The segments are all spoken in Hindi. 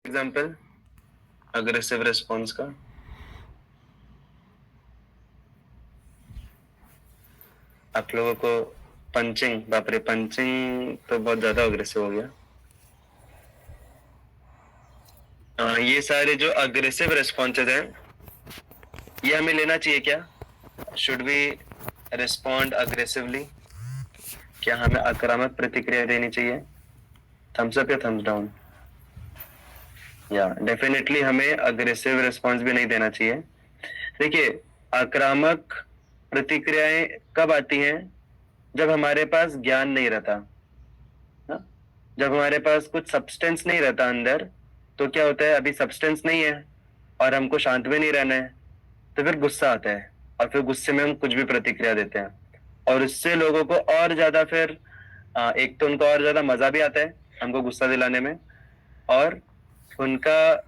एग्जाम्पल अग्रेसिव रिस्पॉन्स का। आप लोगों को पंचिंग, बाप रे, पंचिंग तो बहुत ज्यादा अग्रेसिव हो गया। ये सारे जो अग्रेसिव रिस्पॉन्सेज हैं, ये हमें लेना चाहिए क्या? Should we respond aggressively? क्या हमें आक्रामक प्रतिक्रिया देनी चाहिए? थम्स अप या थम्स डाउन? या डेफिनेटली हमें अग्रेसिव रिस्पॉन्स भी नहीं देना चाहिए। देखिए, आक्रामक प्रतिक्रियाएं कब आती हैं? जब हमारे पास ज्ञान नहीं रहता, ना? जब हमारे पास कुछ सब्सटेंस नहीं रहता अंदर, तो क्या होता है, अभी सब्सटेंस नहीं है और हमको शांत में नहीं रहना है, तो फिर गुस्सा आता है और फिर गुस्से में हम कुछ भी प्रतिक्रिया देते हैं और उससे लोगों को और ज्यादा फिर एक तो उनको और ज्यादा मजा भी आता है हमको गुस्सा दिलाने में, और उनका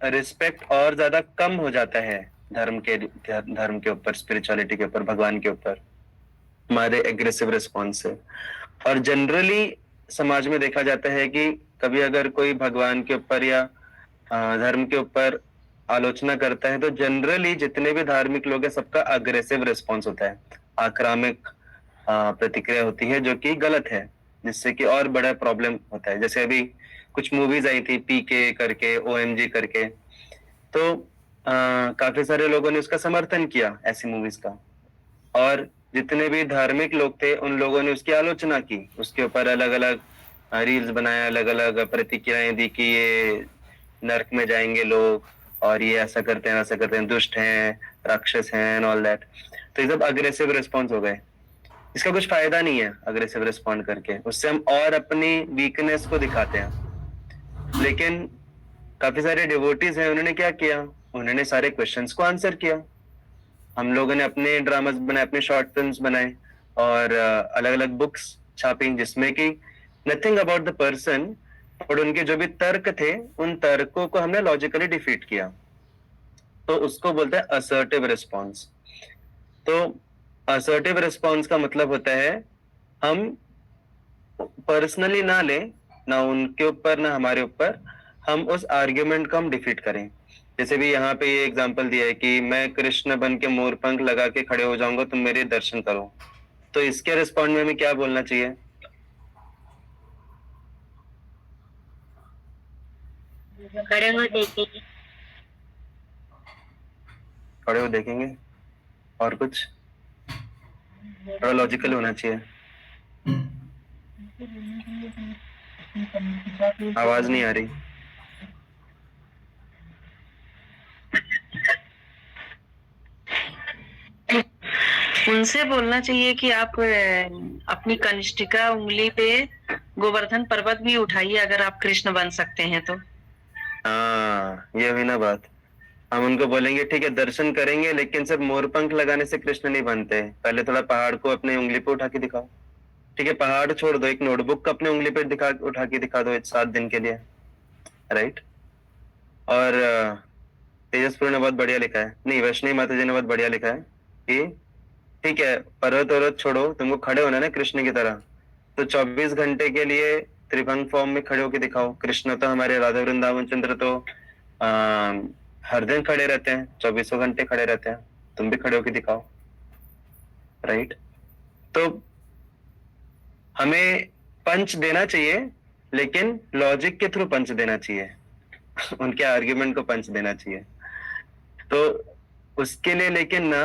रिस्पेक्ट और ज्यादा कम हो जाता है धर्म के ऊपर, स्पिरिचुअलिटी के ऊपर, भगवान के ऊपर, हमारे एग्रेसिव रिस्पॉन्स से। और जनरली समाज में देखा जाता है कि कभी अगर कोई भगवान के ऊपर या धर्म के ऊपर आलोचना करता है, तो जनरली जितने भी धार्मिक लोग हैं सबका अग्रेसिव रिस्पॉन्स होता है, आक्रामक प्रतिक्रिया होती है, जो कि गलत है, जिससे कि और बड़ा प्रॉब्लम होता है। जैसे अभी कुछ मूवीज आई थी पीके करके, ओएमजी करके, तो काफी सारे लोगों ने उसका समर्थन किया, ऐसी मूवीज का, और जितने भी धार्मिक लोग थे उन लोगों ने उसकी आलोचना की, उसके ऊपर अलग अलग रील्स बनाया, अलग अलग प्रतिक्रियाएं दी कि ये नर्क में जाएंगे लोग और ये ऐसा करते हैं, वैसा करते हैं, दुष्ट हैं, राक्षस हैं एंड ऑल दैट। तो ये सब अग्रेसिव रिस्पॉन्स हो गए। इसका कुछ फायदा नहीं है अग्रेसिव रिस्पॉन्ड करके, उससे हम और अपनी वीकनेस को दिखाते हैं। लेकिन काफी सारे डिवोटीज हैं, उन्होंने क्या किया, उन्होंने सारे क्वेश्चंस को आंसर किया। हम लोगों ने अपने ड्रामास बनाए, अपने शॉर्ट फिल्म्स बनाए और अलग अलग बुक्स छापी, जिसमें कि नथिंग अबाउट द पर्सन, और उनके जो भी तर्क थे उन तर्कों को हमने लॉजिकली डिफीट किया। तो उसको बोलते हैं असर्टिव रिस्पॉन्स। तो असर्टिव रिस्पॉन्स का मतलब होता है हम पर्सनली ना लें, ना उनके ऊपर ना हमारे ऊपर, हम उस आर्ग्यूमेंट को हम डिफीट करें। जैसे भी यहाँ पे ये एग्जांपल दिया है कि मैं कृष्ण बन के मोर पंख लगा के खड़े हो जाऊंगा, तुम मेरे दर्शन करो, तो इसके रिस्पॉन्ड में हमें क्या बोलना चाहिए? खड़े हो देखेंगे। खड़े हो देखेंगे। और कुछ थोड़ा लॉजिकल होना चाहिए। आवाज नहीं आ रही। उनसे बोलना चाहिए कि आप अपनी कनिष्ठिका उंगली पे गोवर्धन पर्वत भी उठाइए अगर आप कृष्ण बन सकते हैं तो। हाँ, ये हुई ना बात। हम उनको बोलेंगे ठीक है दर्शन करेंगे, लेकिन सिर्फ मोर पंख लगाने से कृष्ण नहीं बनते, पहले थोड़ा पहाड़ को अपने उंगली पे उठा के दिखाओ। ठीक है, पहाड़ छोड़ दो, एक नोटबुक अपने उंगली पे उठा के दिखा दो 7 दिन के लिए, राइट? और तेजसपुर ने बहुत बढ़िया लिखा है, नहीं, वैष्णवी माता जी ने बहुत बढ़िया लिखा है कि ठीक है, पर्वत पर्वत छोड़ो, तुमको खड़े होना है ना कृष्ण की तरह, तो 24 घंटे के लिए त्रिभंग फॉर्म में खड़े होके दिखाओ। कृष्ण तो हमारे राधा वृंदावन चंद्र तो हर दिन खड़े रहते हैं, 24 घंटे खड़े रहते हैं, तुम भी खड़े होके दिखाओ, राइट? तो हमें पंच देना चाहिए, लेकिन लॉजिक के थ्रू पंच देना चाहिए उनके आर्ग्यूमेंट को पंच देना चाहिए। तो उसके लिए लेकिन ना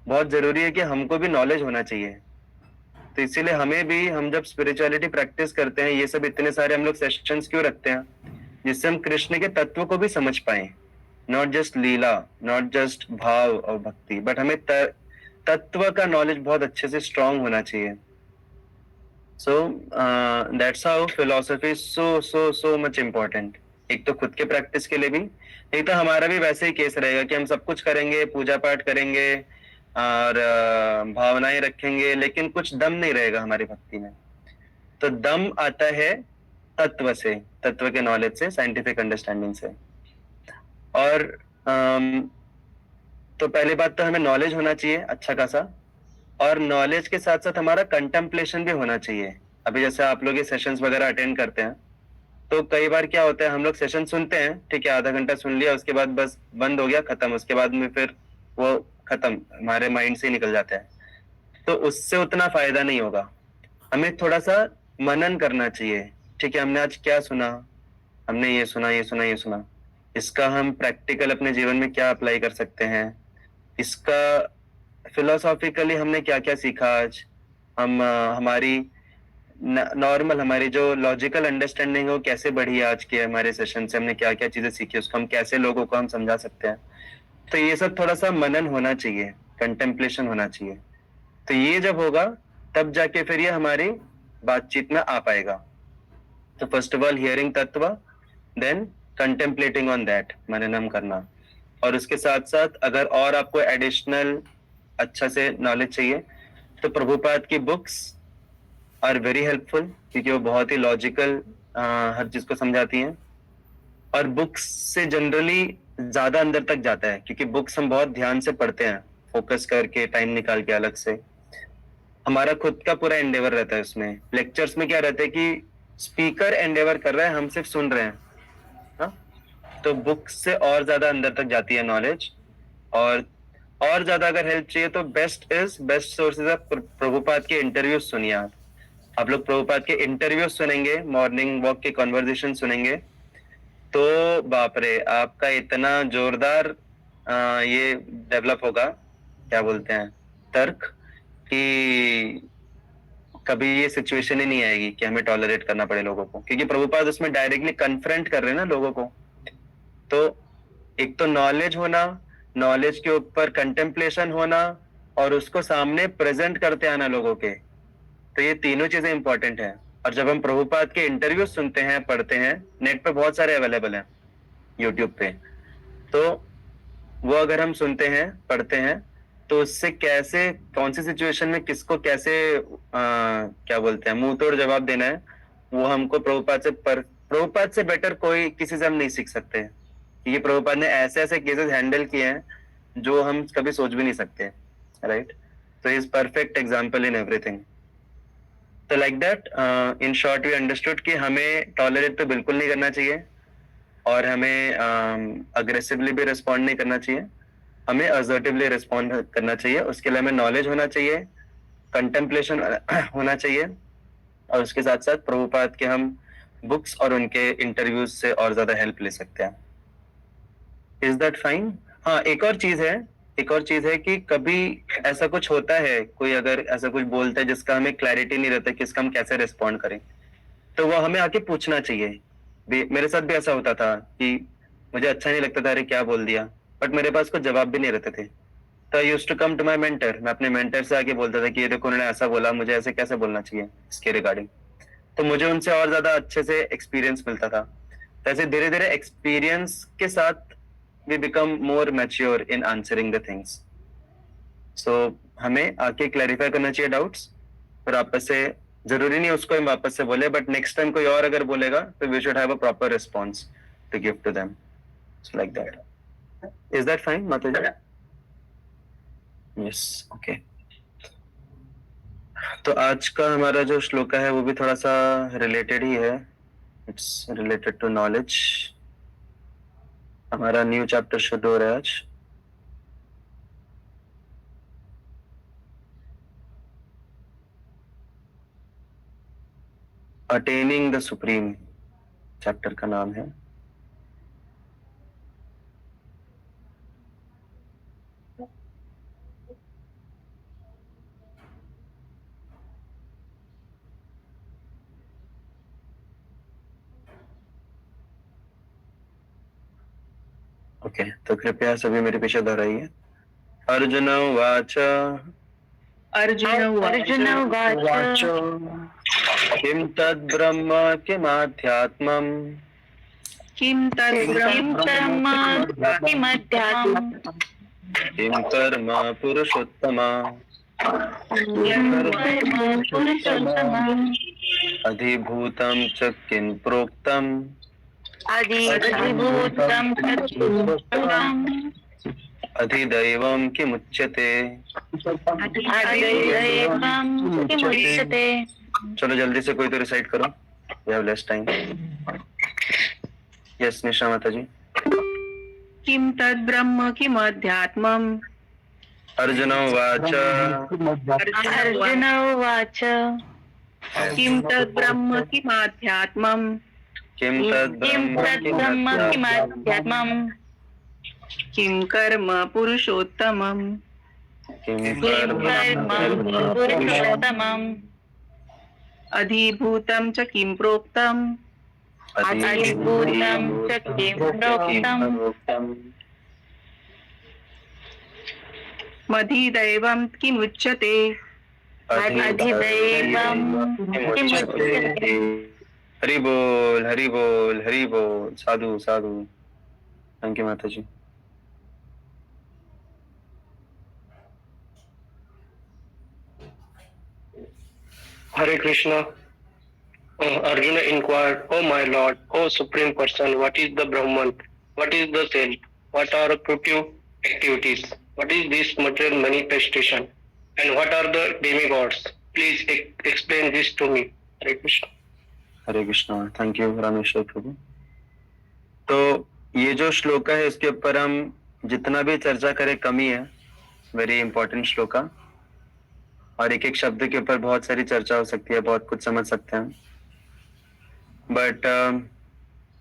बहुत जरूरी है कि हमको भी नॉलेज होना चाहिए। तो इसीलिए हमें भी, हम जब स्पिरिचुअलिटी प्रैक्टिस करते हैं, ये सब इतने सारे हम लोग सेशंस क्यों रखते हैं, जिससे हम कृष्ण के तत्व को भी समझ पाए, not just Leela, not just भाव और भक्ति, बट हमें तत्व का नॉलेज बहुत अच्छे से स्ट्रांग होना चाहिए। So that's how philosophy is so much important. एक तो खुद के प्रैक्टिस के लिए भी, नहीं तो हमारा भी वैसे ही केस रहेगा कि हम सब कुछ करेंगे, पूजा पाठ करेंगे और भावनाएं रखेंगे, लेकिन कुछ दम नहीं रहेगा हमारी भक्ति में। तो दम आता है तत्व से, तत्व के नॉलेज से, साइंटिफिक अंडरस्टैंडिंग से। और तो पहली बात तो हमें नॉलेज होना चाहिए अच्छा खासा, और नॉलेज के साथ साथ हमारा कंटेम्पलेशन भी होना चाहिए। अभी जैसे आप लोग ये सेशंस वगैरह अटेंड करते हैं, तो कई बार क्या होता है, हम लोग सेशन सुनते हैं, ठीक है, आधा घंटा सुन लिया, उसके बाद बस बंद हो गया, खत्म, उसके बाद में फिर वो खत्म, हमारे माइंड से ही निकल जाता है, तो उससे उतना फायदा नहीं होगा। हमें थोड़ा सा मनन करना चाहिए, ठीक है, हमने आज क्या सुना, हमने ये सुना, ये सुना, ये सुना, इसका हम प्रैक्टिकल अपने जीवन में क्या अप्लाई कर सकते हैं, इसका फिलोसॉफिकली हमने क्या क्या सीखा आज, हम हमारी नॉर्मल हमारी जो लॉजिकल अंडरस्टैंडिंग है वो कैसे बढ़ी आज के हमारे सेशन से, हमने क्या क्या चीजें सीखी, उसको हम कैसे लोगों को हम समझा सकते हैं। तो ये सब थोड़ा सा मनन होना चाहिए, कंटेम्पलेशन होना चाहिए। तो ये जब होगा तब जाके फिर ये हमारी बातचीत में आ पाएगा। तो फर्स्ट ऑफ ऑल हियरिंग तत्व, देन कंटेम्पलेटिंग ऑन दैट, मननम करना। और उसके साथ साथ अगर और आपको एडिशनल अच्छा से नॉलेज चाहिए तो प्रभुपाद की बुक्स आर वेरी हेल्पफुल, क्योंकि वो बहुत ही लॉजिकल हर चीज को समझाती हैं। और बुक्स से जनरली ज्यादा अंदर तक जाता है, क्योंकि बुक्स हम बहुत ध्यान से पढ़ते हैं, फोकस करके, टाइम निकाल के अलग से, हमारा खुद का पूरा एंडेवर रहता है उसमें। लेक्चर्स में क्या रहता है कि स्पीकर एंडेवर कर रहा है, हम सिर्फ सुन रहे हैं, हाँ? तो बुक्स से और ज्यादा अंदर तक जाती है नॉलेज। और ज्यादा अगर हेल्प चाहिए तो बेस्ट सोर्सेज ऑफ प्रभुपाद के इंटरव्यूज सुनिए आप लोग प्रभुपाद के इंटरव्यूज सुनेंगे, मॉर्निंग वॉक के कॉन्वर्जेशन सुनेंगे, तो बाप रे, आपका इतना जोरदार ये डेवलप होगा, क्या बोलते हैं, तर्क, कि कभी ये सिचुएशन ही नहीं आएगी कि हमें टॉलरेट करना पड़े लोगों को, क्योंकि प्रभुपाद उसमें डायरेक्टली कन्फ्रंट कर रहे हैं ना लोगों को। तो एक तो नॉलेज होना, नॉलेज के ऊपर कंटेम्पलेशन होना, और उसको सामने प्रेजेंट करते आना लोगों के, तो ये तीनों चीजें इंपॉर्टेंट हैं। और जब हम प्रभुपाद के इंटरव्यू सुनते हैं, पढ़ते हैं, नेट पे बहुत सारे अवेलेबल हैं, यूट्यूब पे, तो वो अगर हम सुनते हैं, पढ़ते हैं, तो उससे कैसे, कौन सी सिचुएशन में किसको कैसे क्या बोलते हैं, मुंह तोड़ जवाब देना है, वो हमको प्रभुपाद से बेटर कोई किसी से हम नहीं सीख सकते, क्योंकि प्रभुपाद ने ऐसे ऐसे केसेस हैंडल किए हैं जो हम कभी सोच भी नहीं सकते, राइट? तो is perfect example in everything. तो like that, in short we understood कि हमें टॉलरेट तो बिल्कुल नहीं करना चाहिए, और हमें अग्रेसिवली भी रिस्पॉन्ड नहीं करना चाहिए, हमें असर्टिवली रिस्पॉन्ड करना चाहिए। उसके लिए हमें नॉलेज होना चाहिए, कंटेम्पलेशन होना चाहिए, और उसके साथ साथ प्रभुपाद के हम बुक्स और उनके इंटरव्यूज से और ज्यादा हेल्प ले सकते हैं। Is that fine? हाँ, एक और चीज है कि कभी ऐसा कुछ होता है, कोई अगर ऐसा कुछ बोलता है जिसका हमें क्लैरिटी नहीं रहता कि इसका हम कैसे रिस्पॉन्ड करें, तो वो हमें आके पूछना चाहिए। मेरे साथ भी ऐसा होता था कि मुझे अच्छा नहीं लगता था, अरे क्या बोल दिया, बट मेरे पास कोई जवाब भी नहीं रहते थे। तो I used to come to my mentor, मैं अपने मेंटर से आके बोलता था कि ये देखो उन्होंने ऐसा बोला, मुझे ऐसे कैसे बोलना चाहिए इसके रिगार्डिंग। तो मुझे उनसे और ज्यादा अच्छे से एक्सपीरियंस मिलता था। तो ऐसे धीरे धीरे एक्सपीरियंस के साथ we become more mature in answering the things. So हमें आके क्लैरिफाई करना चाहिए डाउट्स, फिर आपस से, जरूरी नहीं उसको हम वापस से बोले, बट नेक्स्ट टाइम कोई और अगर बोलेगा तो we should have a proper response to give to them. So like that. Is that fine, Mataji? Yes, okay. तो आज का हमारा जो श्लोका है वो भी थोड़ा सा रिलेटेड ही है, इट्स रिलेटेड टू नॉलेज। हमारा न्यू चैप्टर शुरू हो रहा है आज। अटेनिंग द सुप्रीम चैप्टर का नाम है। ओके, तो कृपया सभी मेरे पीछे दोहराइए। अर्जुन उवाच अर्जुन उवाच किं तद् ब्रह्म किमाध्यात्मम् किं तद्ब्रह्म किमध्यात्मम् किं कर्म पुरुषोत्तम अधिभूतं च किं प्रोक्तम् अधिभूतं तत्पुरुषम् अधिदैवं किमुच्यते। अधिदैवं किमुच्यते। चलो जल्दी से कोई तो रिसाइट करो, we have less time. Yes Nisha माता जी। किम तद ब्रह्म किम अध्यात्मम। अर्जुन उवाच अर्जुन उवाच किम तद ब्रह्म किम अध्यात्मम। किं तद् ब्रह्म किमध्यात्मम् किं कर्म पुरुषोत्तमम्। किं कर्म पुरुषोत्तमम् अधिभूतं च किं प्रोक्तम्। अधिभूतं च किं प्रोक्तम्। मधिदैवं किमुच्यते। अधिदैवं किमुच्यते। हरि बोल हरि बोल हरि बोल। साधु साधु। थैंक यू माता जी। Hare Krishna. Arjuna inquired, "O my Lord, O Supreme Person, what is the Brahman? What is the self? What are fruitive activities? What is this material manifestation? And what are the demigods? Please explain this to me." Hare Krishna. Hare Krishna. Thank you Rameshwar Prabhu. तो ये जो श्लोक है इसके ऊपर हम जितना भी चर्चा करें कमी है। वेरी इंपॉर्टेंट श्लोका, और एक एक शब्द के ऊपर बहुत सारी चर्चा हो सकती है, बहुत कुछ समझ सकते हैं। बट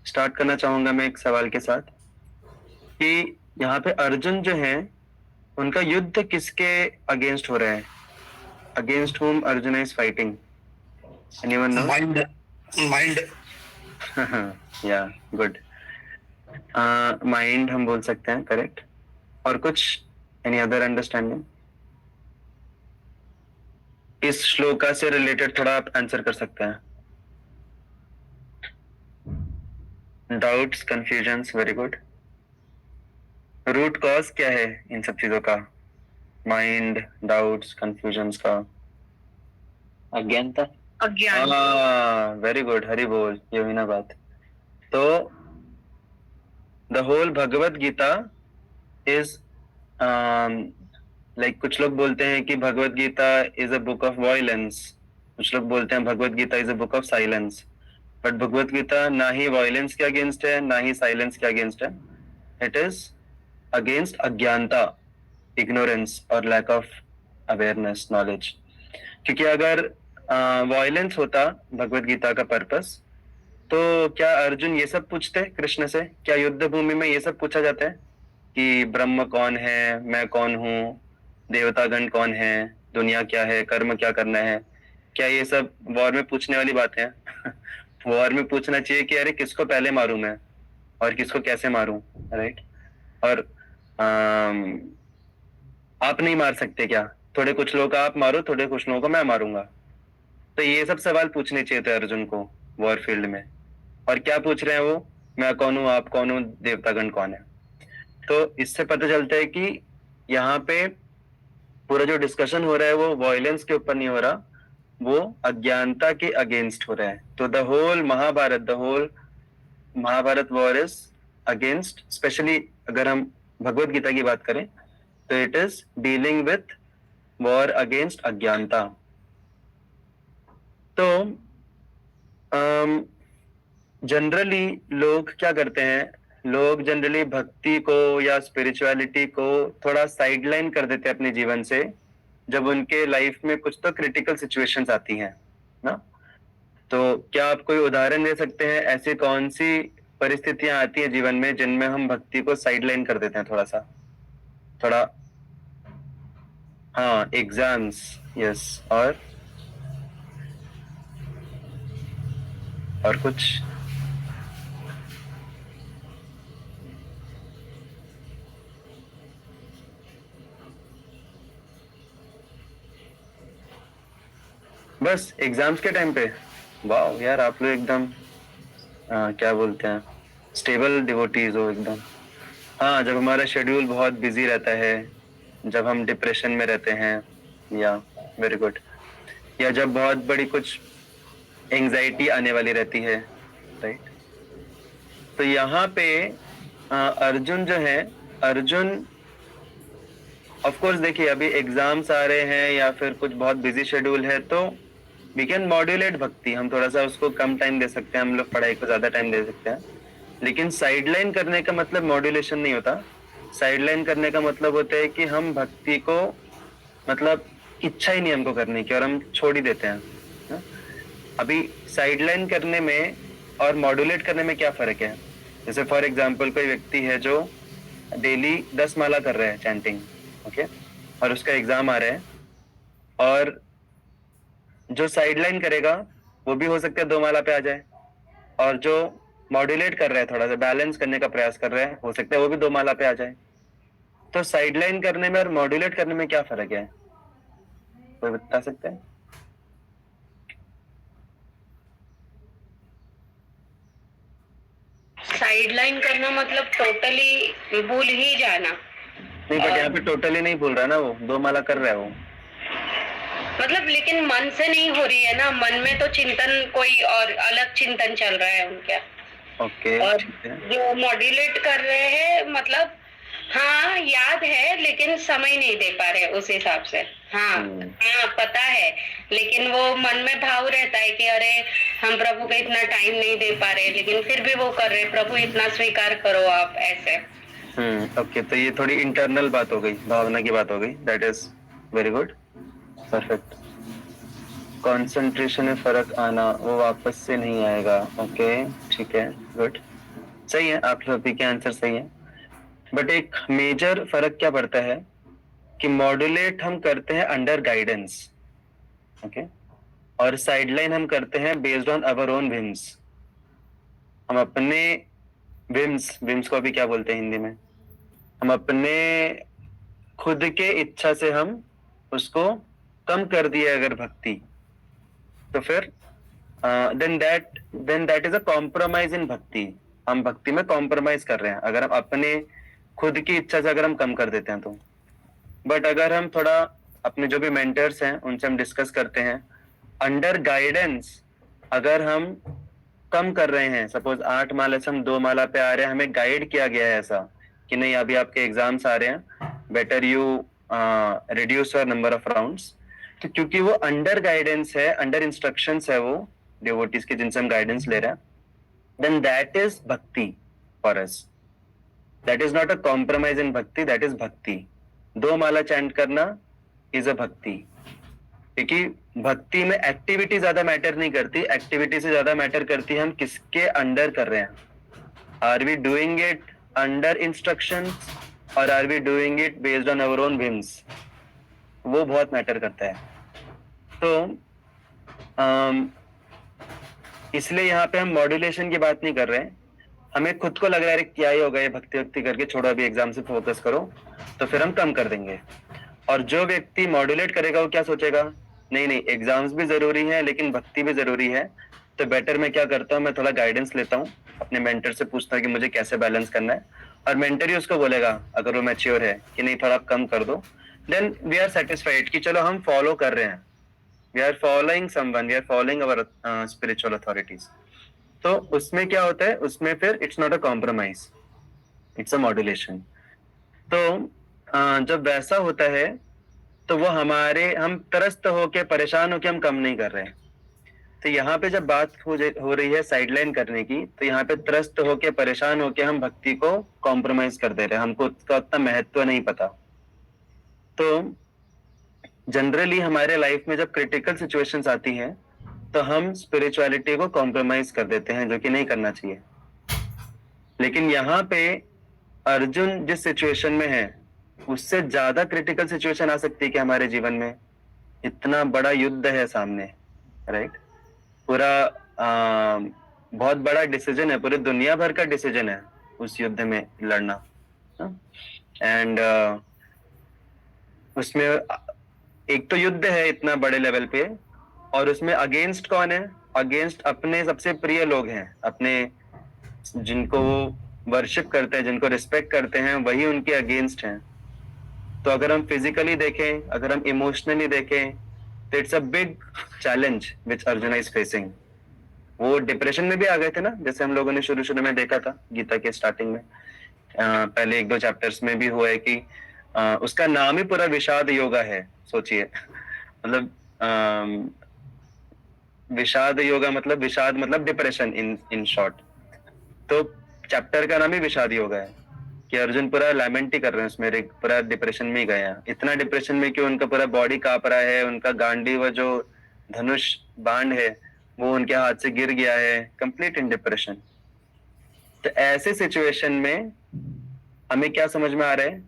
स्टार्ट करना चाहूंगा मैं एक सवाल के साथ कि यहाँ पे अर्जुन जो है उनका युद्ध किसके अगेंस्ट हो रहा है? Against whom Arjun is fighting? Anyone no? Mind. या गुड। माइंड हम बोल सकते हैं, करेक्ट। और कुछ एनी अदर अंडरस्टैंडिंग इस श्लोका से रिलेटेड थोड़ा आप आंसर कर सकते हैं? Doubts, confusions, very good. Root cause क्या है इन सब चीजों का? माइंड, डाउट्स, कंफ्यूजन्स का? अज्ञानता। अज्ञान। वेरी गुड, हरि बोल। ये हुई ना बात। तो the whole Bhagavad Gita is like, कुछ लोग बोलते हैं कि Bhagavad Gita is a book of violence, कुछ लोग बोलते हैं Bhagavad Gita is a book of silence. But Bhagavad Gita ना ही वायलेंस के अगेंस्ट है, ना ही साइलेंस के अगेंस्ट है। इट इज अगेंस्ट अज्ञानता, इग्नोरेंस और लैक ऑफ अवेयरनेस, नॉलेज। क्योंकि अगर वायलेंस होता भगवत गीता का पर्पस, तो क्या अर्जुन ये सब पूछते कृष्ण से? क्या युद्ध भूमि में ये सब पूछा जाता है कि ब्रह्म कौन है, मैं कौन हूँ, देवतागण कौन है, दुनिया क्या है, कर्म क्या करना है? क्या ये सब वॉर में पूछने वाली बातें हैं? वॉर में पूछना चाहिए कि अरे किसको पहले मारूं मैं और किसको कैसे मारूं, राइट? और आप नहीं मार सकते क्या? थोड़े कुछ लोग आप मारो, थोड़े कुछ लोगों को मैं मारूंगा। तो ये सब सवाल पूछने चाहिए थे अर्जुन को वॉर फील्ड में। और क्या पूछ रहे हैं वो? मैं कौन हूँ, आप कौन हो, देवतागण कौन है? तो इससे पता चलता है कि यहाँ पे पूरा जो डिस्कशन हो रहा है वो वायलेंस के ऊपर नहीं हो रहा, वो अज्ञानता के अगेंस्ट हो रहा है। तो the whole Mahabharat war is against, specially अगर हम भगवत गीता की बात करें तो it is dealing with war against अज्ञानता। तो जनरली लोग क्या करते हैं? लोग जनरली भक्ति को या स्पिरिचुअलिटी को थोड़ा साइडलाइन कर देते हैं अपने जीवन से, जब उनके लाइफ में कुछ तो क्रिटिकल सिचुएशंस आती हैं ना। तो क्या आप कोई उदाहरण दे सकते हैं ऐसी कौन सी परिस्थितियां आती हैं जीवन में जिनमें हम भक्ति को साइडलाइन कर देते हैं थोड़ा? हाँ, एग्जाम्स, यस। और कुछ? बस एग्जाम्स के टाइम पे? वाह यार, आप लोग एकदम क्या बोलते हैं, स्टेबल डिवोटीज हो एकदम। हाँ, जब हमारा शेड्यूल बहुत बिजी रहता है, जब हम डिप्रेशन में रहते हैं, या वेरी गुड, या जब बहुत बड़ी कुछ एंजाइटी आने वाली रहती है, राइट? तो यहाँ पे अर्जुन जो है, अर्जुन ऑफ कोर्स देखिए अभी एग्जाम्स आ रहे हैं या फिर कुछ बहुत बिजी शेड्यूल है, तो वी कैन मॉड्यूलेट भक्ति, हम थोड़ा सा उसको कम टाइम दे सकते हैं, हम लोग पढ़ाई को ज्यादा टाइम दे सकते हैं, लेकिन साइडलाइन करने का मतलब मॉड्यूलेशन नहीं होता। साइडलाइन करने का मतलब होता है कि हम भक्ति को मतलब इच्छा ही नहीं हमको करने की और हम छोड़ ही देते हैं। हाँ? अभी साइडलाइन करने में और मॉड्यूलेट करने में क्या फर्क है? जैसे फॉर एग्जांपल कोई व्यक्ति है जो डेली 10 माला कर रहा है चैंटिंग, ओके, और उसका एग्जाम आ रहा है, और जो साइडलाइन करेगा वो भी हो सकता है 2 माला पे आ जाए, और जो मॉड्यूलेट कर रहा है, थोड़ा सा बैलेंस करने का प्रयास कर रहा है, हो सकता है वो भी 2 माला पे आ जाए। तो साइडलाइन करने में और मॉड्यूलेट करने में क्या फर्क है, कोई बता सकता है? साइडलाइन करना मतलब टोटली भूल ही जाना। नहीं, बट यहाँ पे टोटली नहीं भूल रहा ना, वो 2 माला कर रहा है वो। मतलब लेकिन मन से नहीं हो रही है ना, मन में तो चिंतन कोई और अलग चिंतन चल रहा है उनका। ओके, और ठीक है। जो मॉड्यूलेट कर रहे हैं मतलब हाँ याद है लेकिन समय नहीं दे पा रहे उस हिसाब से। हाँ हाँ पता है, लेकिन वो मन में भाव रहता है कि अरे हम प्रभु को इतना टाइम नहीं दे पा रहे, लेकिन फिर भी वो कर रहे, प्रभु इतना स्वीकार करो आप, ऐसे। ओके, तो ये थोड़ी इंटरनल बात हो गई, भावना की बात हो गई। That is very good, perfect. Concentration में फर्क आना, वो वापस से नहीं आएगा। ओके, ठीक है, गुड, सही है, आप सभी के आंसर सही है। बट एक मेजर फर्क क्या पड़ता है कि मॉड्यूलेट हम करते हैं अंडर गाइडेंस, ओके, और साइडलाइन हम करते हैं based on our own whims. हम अपने विम्स को अभी क्या बोलते हैं हिंदी में, हम अपने खुद के इच्छा से हम उसको कम कर दिए अगर भक्ति, तो फिर then that is a compromise in bhakti. हम भक्ति में कॉम्प्रोमाइज कर रहे हैं अगर हम अपने खुद की इच्छा से अगर हम कम कर देते हैं तो। बट अगर हम थोड़ा अपने जो भी मेंटर्स हैं उनसे हम डिस्कस करते हैं अंडर गाइडेंस, अगर हम कम कर रहे हैं, सपोज 8 माला से हम 2 माला पे आ रहे हैं, हमें गाइड किया गया है ऐसा कि नहीं अभी आपके एग्जाम्स आ रहे हैं, better you reduce your number of rounds. तो क्योंकि वो अंडर गाइडेंस है, अंडर इंस्ट्रक्शंस है वो डिवोटीज के जिनसे हम गाइडेंस ले रहे हैं, देन दैट इज भक्ति for us. That is not a compromise in भक्ति, दैट इज भक्ति। 2 माला चैंट करना इज अ भक्ति, क्योंकि भक्ति में एक्टिविटी ज्यादा मैटर नहीं करती, एक्टिविटी से ज्यादा मैटर करती है हम किसके अंडर कर रहे हैं। Are we doing it under instructions और are we doing it based on our own whims, वो बहुत मैटर करता है। तो इसलिए यहाँ पे हम मॉड्यूलेशन की बात नहीं कर रहे हैं। हमें खुद को लग रहा है क्या ही होगा ये भक्ति करके, छोड़ो अभी एग्जाम से फोकस करो, तो फिर हम कम कर देंगे। और जो व्यक्ति मॉड्यूलेट करेगा वो क्या सोचेगा, नहीं नहीं एग्जाम्स भी जरूरी है लेकिन भक्ति भी जरूरी है, तो बेटर मैं क्या करता हूँ, मैं थोड़ा गाइडेंस लेता हूँ, अपने मेंटर से पूछता हूँ कि मुझे कैसे बैलेंस करना है, और मेंटर ही उसको बोलेगा अगर वो मैच्योर है कि नहीं थोड़ा कम कर दो, देन वी आर सेटिस्फाइड कि चलो हम फॉलो कर रहे हैं, we are following someone, we are following our spiritual authorities. तो उसमें क्या होता है, उसमें फिर it's not a compromise, it's a modulation. तो जब वैसा होता है तो वो हम त्रस्त होके परेशान होके हम कम नहीं कर रहे हैं। तो यहाँ पे जब बात हो रही है साइडलाइन करने की, तो यहाँ पे त्रस्त होके परेशान होके हम भक्ति को कॉम्प्रोमाइज कर दे रहे हैं, हमको उसका उतना महत्व नहीं पता। तो जनरली हमारे लाइफ में जब क्रिटिकल सिचुएशंस आती हैं तो हम स्पिरिचुअलिटी को कॉम्प्रोमाइज कर देते हैं, जो कि नहीं करना चाहिए। लेकिन यहाँ पे अर्जुन जिस सिचुएशन में है उससे ज्यादा क्रिटिकल सिचुएशन आ सकती है कि हमारे जीवन में इतना बड़ा युद्ध है सामने, राइट, पूरा बहुत बड़ा डिसीजन है, पूरी दुनिया भर का डिसीजन है उस युद्ध में लड़ना। एंड उसमें एक तो युद्ध है इतना बड़े लेवल पे, और उसमें अगेंस्ट कौन है, अगेंस्ट अपने सबसे प्रिय लोग हैं, अपने जिनको वो वर्शिप करते हैं, जिनको रिस्पेक्ट करते हैं, वही उनके अगेंस्ट हैं। तो अगर हम फिजिकली देखें, अगर हम इमोशनली देखें, तो it's a big challenge which Arjun is facing. वो डिप्रेशन में भी आ गए थे ना, जैसे हम लोगों ने शुरू में देखा था गीता के स्टार्टिंग में, पहले 1-2 चैप्टर्स में भी हुआ है कि उसका नाम ही पूरा विषाद योगा है, सोचिए। मतलब विषाद योगा मतलब, विषाद मतलब डिप्रेशन इन शॉर्ट। तो चैप्टर का नाम ही विषाद योगा है कि अर्जुन पूरा लैमेंट ही कर रहे हैं उसमें, पूरा डिप्रेशन में ही गए हैं। इतना डिप्रेशन में कि उनका पूरा बॉडी कांप रहा है, उनका गांडीव जो धनुष बाण है वो उनके हाथ से गिर गया है, कंप्लीट इन डिप्रेशन। तो ऐसे सिचुएशन में हमें क्या समझ में आ रहा है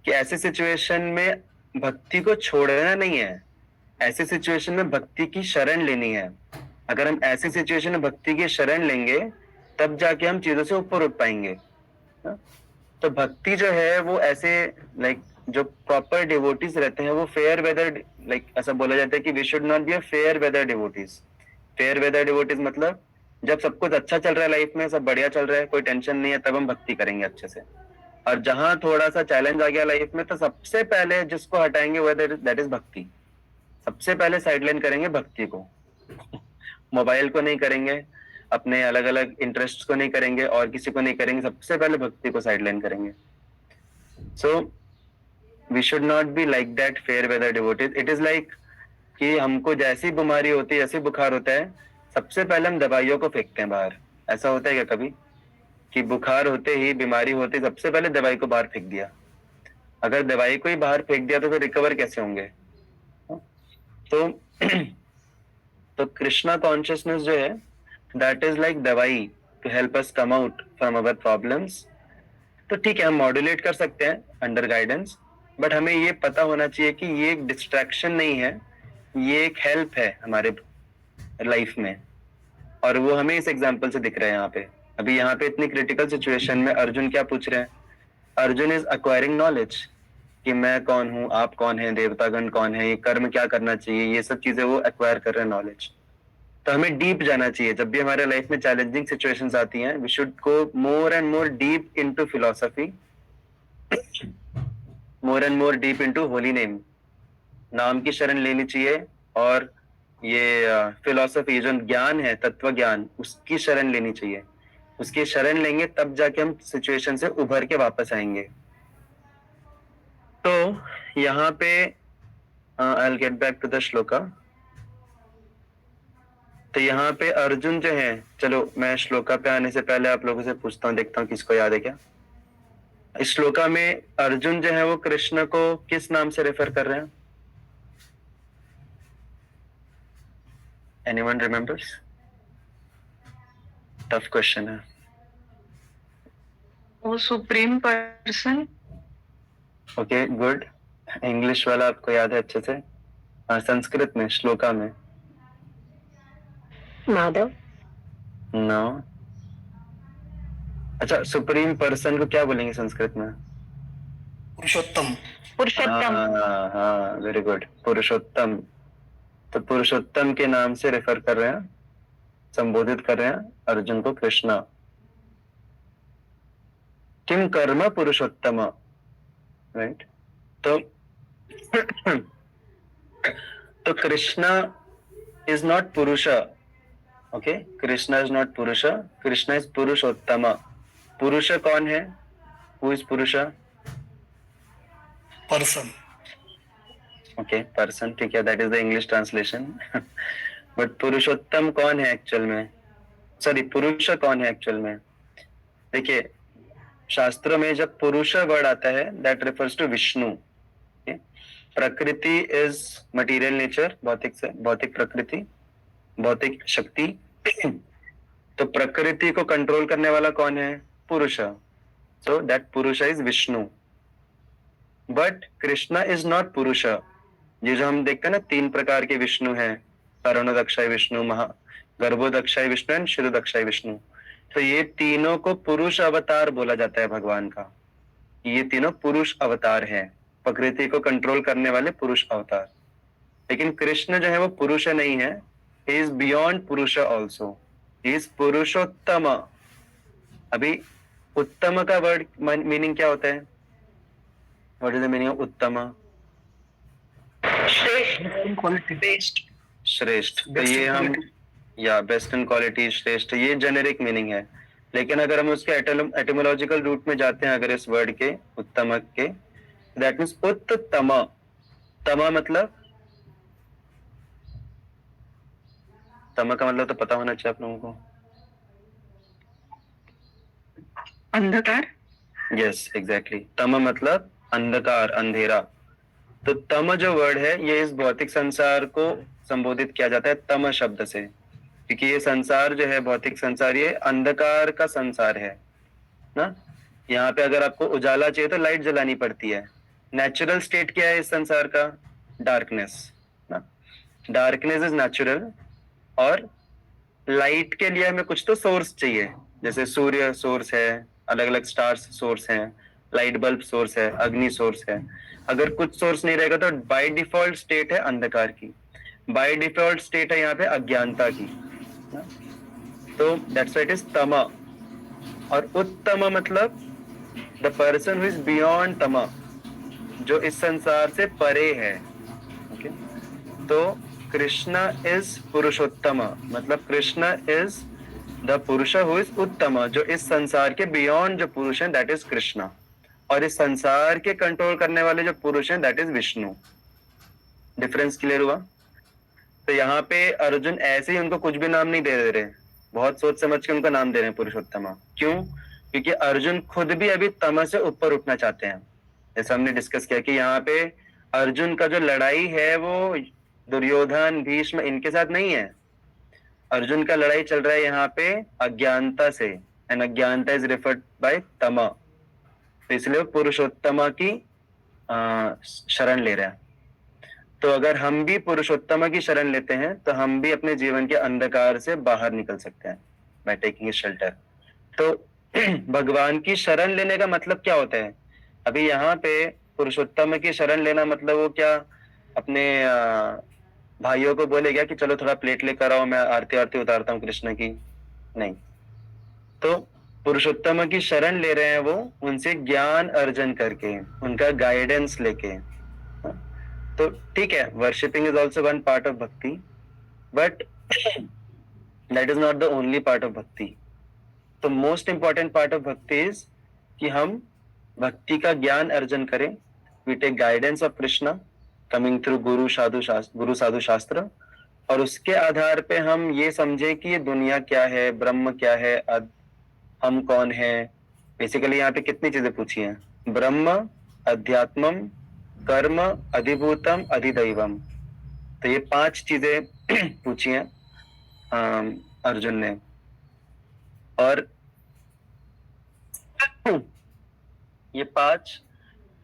कि ऐसे सिचुएशन में भक्ति को छोड़ना नहीं है, ऐसे सिचुएशन में भक्ति की शरण लेनी है। अगर हम ऐसी सिचुएशन में भक्ति की शरण लेंगे तब जाके हम चीजों से ऊपर उठ पाएंगे। तो भक्ति जो है वो ऐसे लाइक जो प्रॉपर डिवोटीज रहते हैं वो फेयर वेदर, लाइक ऐसा बोला जाता है कि we should not be a fair weather devotees. Fair weather devotees मतलब जब सब कुछ अच्छा चल रहा है लाइफ में, सब बढ़िया चल रहा है, कोई टेंशन नहीं है, तब हम भक्ति करेंगे अच्छे से। और जहां थोड़ा सा चैलेंज आ गया लाइफ में तो सबसे पहले जिसको हटाएंगे वो दैट इज भक्ति। सबसे पहले साइडलाइन करेंगे भक्ति को। मोबाइल को नहीं करेंगे, अपने अलग अलग इंटरेस्ट को नहीं करेंगे, और किसी को नहीं करेंगे, सबसे पहले भक्ति को साइडलाइन करेंगे। So we should not be like that fair weather devoted. It is like कि हमको जैसी बीमारी होती है, जैसे बुखार होता है, सबसे पहले हम दवाइयों को फेंकते हैं बाहर। ऐसा होता है क्या कभी कि बुखार होते ही, बीमारी होते ही सबसे पहले दवाई को बाहर फेंक दिया? अगर दवाई को ही बाहर फेंक दिया तो फिर रिकवर कैसे होंगे? तो कृष्णा कॉन्शियसनेस जो है दैट इज लाइक दवाई to help us come out from our problems. तो ठीक है, हम मॉड्यूलेट कर सकते हैं अंडर गाइडेंस, बट हमें ये पता होना चाहिए कि ये एक डिस्ट्रैक्शन नहीं है, ये एक हेल्प है हमारे लाइफ में। और वो हमें इस एग्जाम्पल से दिख रहा है यहाँ पे। अभी यहाँ पे इतनी क्रिटिकल सिचुएशन में अर्जुन क्या पूछ रहे हैं? अर्जुन इज एक्वायरिंग नॉलेज कि मैं कौन हूँ, आप कौन है, देवतागण कौन है, ये कर्म क्या करना चाहिए, ये सब चीजें वो एक्वायर कर रहे हैं नॉलेज। तो हमें डीप जाना चाहिए। जब भी हमारे लाइफ में चैलेंजिंग सिचुएशंस आती हैं, we should go more and more deep into philosophy, more and more deep into holy name. नाम की शरण लेनी चाहिए, और ये फिलोसफी जो ज्ञान है, तत्व ज्ञान, उसकी शरण लेनी चाहिए। उसकी शरण लेंगे तब जाके हम सिचुएशन से उभर के वापस आएंगे। तो यहाँ पे I will get back to the shloka. तो यहाँ पे अर्जुन जो है, चलो मैं श्लोका पे आने से पहले आप लोगों से पूछता हूँ, देखता हूँ किसको याद है क्या। इस श्लोका में अर्जुन जो है वो कृष्ण को किस नाम से रेफर कर रहे हैं? Anyone remembers? टफ क्वेश्चन है। वो supreme person. Okay good, English वाला आपको याद है अच्छे से। संस्कृत में श्लोका में माधव। नो। अच्छा, सुप्रीम पर्सन को क्या बोलेंगे संस्कृत में? पुरुषोत्तम। पुरुषोत्तम। हाँ, वेरी गुड, पुरुषोत्तम। तो पुरुषोत्तम के नाम से रेफर कर रहे हैं, संबोधित कर रहे हैं अर्जुन को कृष्णा। किम कर्म पुरुषोत्तम, राइट? तो Krishna is not purush, okay? Krishna is not purush, Krishna is Purushottam. पुरुष कौन है? Who is purush? Person. Okay, person, ठीक है, that is the English translation. But Purushottam कौन है एक्चुअल में? सॉरी, पुरुष कौन है एक्चुअल में? देखिए, शास्त्रों में जब पुरुष वर्ड आता है दैट रेफर्स टू विष्णु। प्रकृति इज मटेरियल नेचर, भौतिक से भौतिक प्रकृति, भौतिक शक्ति। तो प्रकृति को कंट्रोल करने वाला कौन है? पुरुष। सो दैट पुरुष is Vishnu. But Krishna is not पुरुष। ये जो हम देखते हैं ना, 3 प्रकार के विष्णु हैं, करणोदक्षाय विष्णु, गर्भोदक्षाय विष्णु एंड शिरोदक्षाय विष्णु। तो ये तीनों को पुरुष अवतार बोला जाता है भगवान का। ये तीनों पुरुष अवतार हैं, प्रकृति को कंट्रोल करने वाले पुरुष अवतार। लेकिन कृष्ण जो है वो पुरुष नहीं है, ही इज बियॉन्ड पुरुष ऑल्सो, ही इज पुरुषोत्तम। अभी उत्तम का वर्ड मीनिंग क्या होता है? What is the meaning of उत्तम? बेस्ट। श्रेष्ठ। तो ये हम, या बेस्ट इन क्वालिटी, श्रेष्ठ, ये जेनेरिक मीनिंग है। लेकिन अगर हम उसके एटिमोलॉजिकल रूट में जाते हैं, अगर इस वर्ड के उत्तम के, दैट मीन्स उत्तम। तमा मतलब तम का मतलब तो पता होना चाहिए आप लोगों को। अंधकार। यस एग्जैक्टली, तम मतलब अंधकार, अंधेरा। तो तम जो वर्ड है ये इस भौतिक संसार को संबोधित किया जाता है तम शब्द से, क्योंकि ये संसार जो है, भौतिक संसार, ये अंधकार का संसार है ना। यहाँ पे अगर आपको उजाला चाहिए तो लाइट जलानी पड़ती है। नेचुरल स्टेट क्या है इस संसार का? डार्कनेस ना। डार्कनेस इज नेचुरल, और लाइट के लिए हमें कुछ तो सोर्स चाहिए, जैसे सूर्य सोर्स है, अलग अलग स्टार्स सोर्स हैं, लाइट बल्ब सोर्स है, अग्नि सोर्स है। अगर कुछ सोर्स नहीं रहेगा तो बाय डिफॉल्ट स्टेट है अंधकार की, बाय डिफॉल्ट स्टेट है यहाँ पे अज्ञानता की ना? तो दैट्स व्हाई इट इज तमा। और उत्तम मतलब the person who is beyond तमा, जो इस संसार से परे है। ओके, तो कृष्णा इज पुरुषोत्तम, मतलब कृष्णा इज द पुरुष हु इज उत्तम, जो इस संसार के बियॉन्ड जो पुरुष है दैट इज कृष्णा, और इस संसार के कंट्रोल करने वाले जो पुरुष हैं that is Vishnu. Difference clear हुआ? तो यहाँ पे अर्जुन ऐसे ही उनको कुछ भी नाम नहीं दे रहे, बहुत सोच समझ के उनका नाम दे रहे हैं पुरुषोत्तमा। क्यों? क्योंकि अर्जुन खुद भी अभी तम से ऊपर उठना चाहते हैं। जैसे हमने डिस्कस किया कि यहाँ पे अर्जुन का जो लड़ाई है वो दुर्योधन, भीष्म इनके साथ नहीं है। अर्जुन का लड़ाई चल रहा है यहाँ पे अज्ञानता से, एंड अज्ञानता इज रेफर्ड बाय तमा, तो इसलिए वो पुरुषोत्तमा की शरण ले रहे हैं। तो अगर हम भी पुरुषोत्तमा की शरण लेते हैं तो हम भी अपने जीवन के अंधकार से बाहर निकल सकते हैं बाय टेकिंग शेल्टर। तो भगवान की शरण लेने का मतलब क्या होता है? अभी यहाँ पे पुरुषोत्तम की शरण लेना मतलब वो क्या अपने भाइयों को बोलेगा कि चलो थोड़ा प्लेट लेकर आओ, मैं आरती आरती उतारता हूँ कृष्ण की? नहीं। तो पुरुषोत्तम की शरण ले रहे हैं वो उनसे ज्ञान अर्जन करके, उनका गाइडेंस लेके। तो ठीक है, worshipping is also one part of bhakti, but that is not the only part of bhakti. तो most important part of bhakti is कि हम भक्ति का ज्ञान अर्जन करें। We take guidance of Krishna coming through guru sadhu शास्त्र, और उसके आधार पे हम ये समझे कि ये दुनिया क्या है, ब्रह्म क्या है, हम कौन है। बेसिकली यहाँ पे कितनी चीजें पूछी हैं? ब्रह्म, अध्यात्मम, कर्म, अधिभूतम, अधिदैवम। तो ये 5 चीजें पूछी हैं अर्जुन ने, और ये 5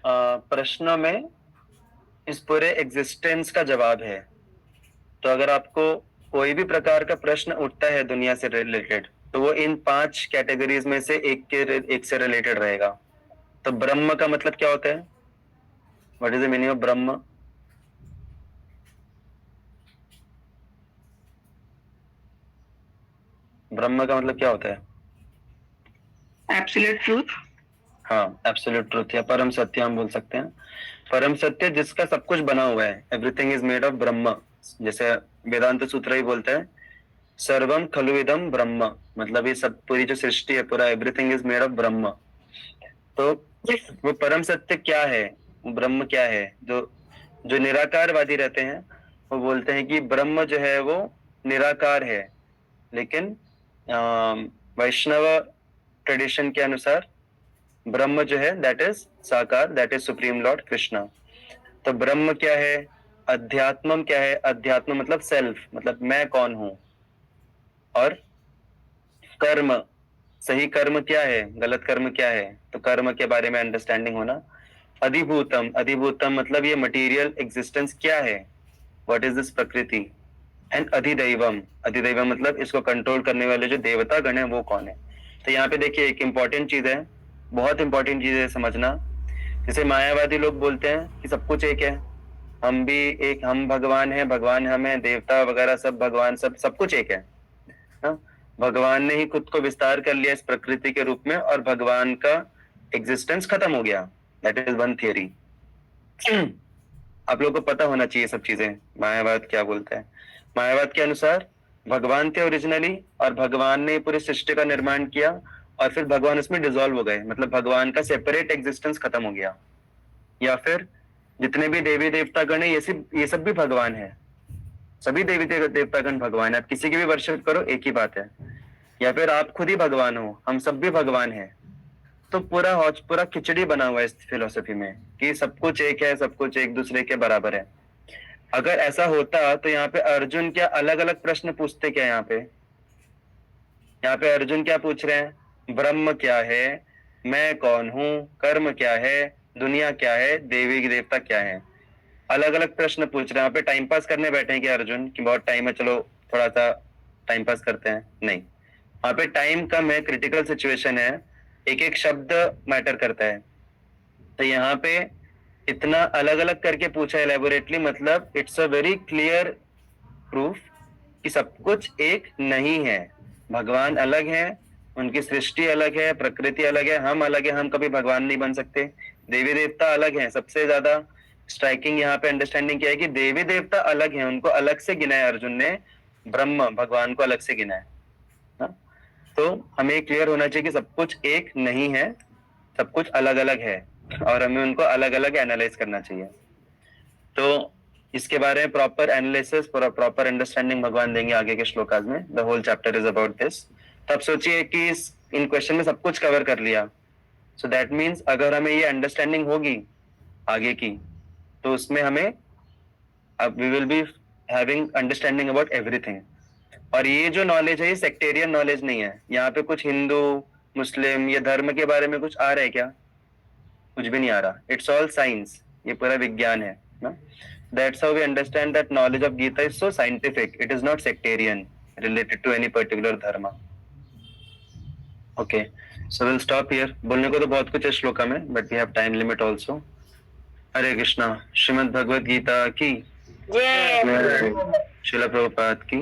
प्रश्नों में इस पूरे एग्जिस्टेंस का जवाब है। तो अगर आपको कोई भी प्रकार का प्रश्न उठता है दुनिया से रिलेटेड, तो वो इन 5 कैटेगरीज में से एक से रिलेटेड रहेगा। तो ब्रह्म का मतलब क्या होता है? What is the meaning of ब्रह्म? ब्रह्म का मतलब क्या होता है? Absolute truth. हाँ, एब्सोल्यूट ट्रूथ या परम सत्य हम बोल सकते हैं। परम सत्य जिसका सब कुछ बना हुआ है, एवरीथिंग इज मेड ऑफ ब्रह्म। जैसे वेदांत सूत्र ही बोलते हैं सर्वम खलु इदम ब्रह्म, मतलब ये सब पूरी जो सृष्टि है, पूरा एवरीथिंग इज मेड ऑफ ब्रह्म। तो वो परम सत्य क्या है, ब्रह्म क्या है? जो निराकारवादी रहते हैं वो बोलते हैं कि ब्रह्म जो है वो निराकार है, लेकिन वैष्णव ट्रेडिशन के अनुसार ब्रह्म जो है दैट इज साकार, that is supreme Lord Krishna. तो ब्रह्म क्या है? अध्यात्मम क्या है? अध्यात्म मतलब सेल्फ, मतलब मैं कौन हूं। और कर्म, सही कर्म क्या है, गलत कर्म क्या है, तो कर्म के बारे में अंडरस्टैंडिंग होना। अधिभूतम, अधिभूतम मतलब ये मटेरियल एग्जिस्टेंस क्या है, व्हाट इज दिस प्रकृति। एंड अधिदैवम, अधिदैवम मतलब इसको कंट्रोल करने वाले जो देवता गण है वो कौन है। तो यहाँ पे देखिए एक इंपॉर्टेंट चीज है, बहुत इंपॉर्टेंट चीज है समझना। जैसे मायावादी लोग बोलते हैं कि सब कुछ एक है, हम भी एक, हम भगवान है, भगवान हम है, देवता वगैरह सब भगवान, सब कुछ एक है ना? भगवान ने ही खुद को विस्तार कर लिया इस प्रकृति के रूप में और भगवान का एग्जिस्टेंस खत्म हो गया। That is one theory. आप लोगों को पता होना चाहिए सब चीजें। मायावाद क्या बोलता है? मायावाद के अनुसार भगवान थे ओरिजिनली, और भगवान ने पूरी सृष्टि का निर्माण किया, और फिर भगवान उसमें डिसॉल्व हो गए, मतलब भगवान का सेपरेट एग्जिस्टेंस खत्म हो गया। या फिर जितने भी देवी देवता गण है ये सब भी भगवान है, सभी देवी देवतागण भगवान है, आप किसी की भी वर्शिप करो एक ही बात है। या फिर आप खुद ही भगवान हो, हम सब भी भगवान हैं। तो पूरा खिचड़ी बना हुआ है इस फिलोसफी में कि सब कुछ एक है, सब कुछ एक दूसरे के बराबर है। अगर ऐसा होता तो यहाँ पे अर्जुन क्या अलग अलग प्रश्न पूछते क्या? यहाँ पे अर्जुन क्या पूछ रहे हैं? ब्रह्म क्या है, मैं कौन हूँ, कर्म क्या है, दुनिया क्या है, देवी देवता क्या है? अलग अलग प्रश्न पूछ रहे हैं। यहाँ पे टाइम पास करने बैठे हैं क्या अर्जुन कि बहुत टाइम है, चलो थोड़ा सा टाइम पास करते हैं? नहीं, यहाँ पे टाइम कम है, क्रिटिकल सिचुएशन है, एक एक शब्द मैटर करता है। तो यहाँ पे इतना अलग अलग करके पूछा एलेबोरेटली, मतलब it's a very clear proof कि सब कुछ एक नहीं है। भगवान अलग है, उनकी सृष्टि अलग है, प्रकृति अलग है, हम अलग है, हम कभी भगवान नहीं बन सकते। देवी देवता अलग हैं। सबसे ज्यादा स्ट्राइकिंग यहाँ पे अंडरस्टैंडिंग क्या है कि देवी देवता अलग हैं, उनको अलग से गिना है अर्जुन ने, ब्रह्म भगवान को अलग से गिना है। तो हमें क्लियर होना चाहिए कि सब कुछ एक नहीं है, सब कुछ अलग अलग है और हमें उनको अलग अलग एनालाइज करना चाहिए। तो इसके बारे में प्रॉपर एनालिसिस, प्रॉपर अंडरस्टैंडिंग भगवान देंगे आगे के श्लोकाज में। The whole chapter is about this. तो आप सोचिए कि इन क्वेश्चन में सब कुछ कवर कर लिया। सो दैट मीन्स अगर हमें ये अंडरस्टैंडिंग होगी आगे की, तो उसमें हमें अब we will be having understanding about everything. और ये जो नॉलेज है ये सेक्टेरियन नॉलेज नहीं है। यहाँ पे कुछ हिंदू मुस्लिम या धर्म के बारे में कुछ आ रहा है क्या? कुछ भी नहीं आ रहा। इट्स ऑल साइंस, ये पूरा विज्ञान है ना। That's how we understand that knowledge of Gita is so scientific. It is not sectarian, related to any particular dharma. Okay, so we'll stop here. बोलने को तो बहुत कुछ है श्लोका में, but we have time limit also. हरे कृष्णा। श्रीमद् भगवद गीता की जय। श्रील प्रभुपाद की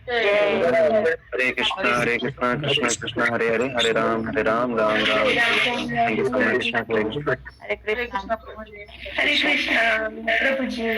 जय। Hare Krishna Krishna Krishna Hare Hare, Hare Ram Ram Ram. Thank you so much. Hare Krishna Prabhu ji.